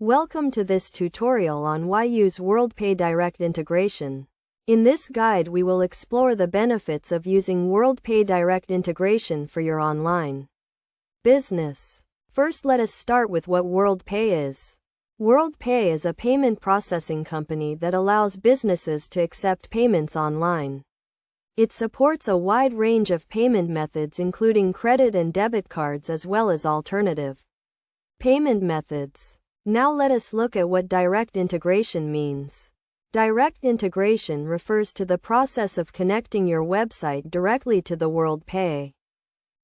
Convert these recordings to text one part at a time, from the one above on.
Welcome to this tutorial on why use WorldPay direct integration. In this guide we will explore the benefits of using WorldPay direct integration for your online business. First, let us start with what WorldPay is. WorldPay is a payment processing company that allows businesses to accept payments online. It supports a wide range of payment methods including credit and debit cards as well as alternative payment methods. Now let us look at what direct integration means. Direct integration refers to the process of connecting your website directly to the WorldPay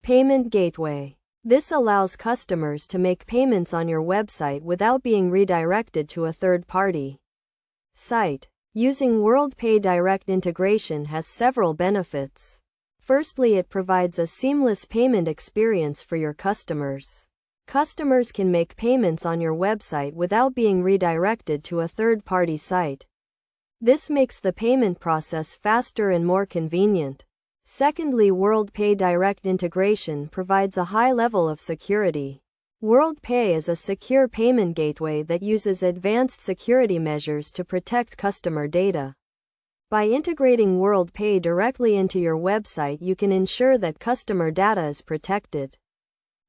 payment gateway. This allows customers to make payments on your website without being redirected to a third-party site. Using WorldPay direct integration has several benefits. Firstly, it provides a seamless payment experience for your customers. Customers can make payments on your website without being redirected to a third-party site. This makes the payment process faster and more convenient. Secondly, WorldPay direct integration provides a high level of security. WorldPay is a secure payment gateway that uses advanced security measures to protect customer data. By integrating WorldPay directly into your website, you can ensure that customer data is protected.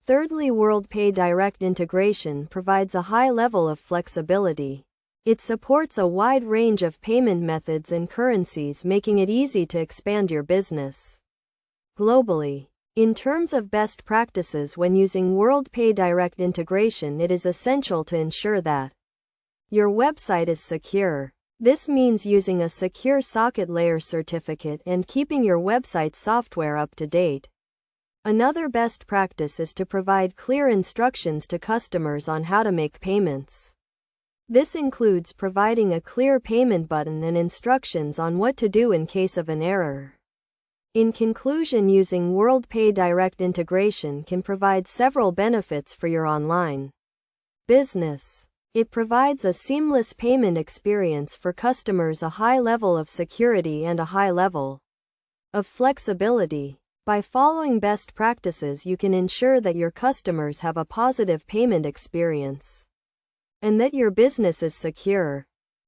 Thirdly, WorldPay direct integration provides a high level of flexibility. It supports a wide range of payment methods and currencies, making it easy to expand your business globally. In terms of best practices when using WorldPay direct integration, it is essential to ensure that your website is secure. This means using a secure socket layer certificate and keeping your website software up to date. Another best practice is to provide clear instructions to customers on how to make payments. This includes providing a clear payment button and instructions on what to do in case of an error. In conclusion, using WorldPay direct integration can provide several benefits for your online business. It provides a seamless payment experience for customers, a high level of security, and a high level of flexibility. By following best practices, you can ensure that your customers have a positive payment experience and that your business is secure.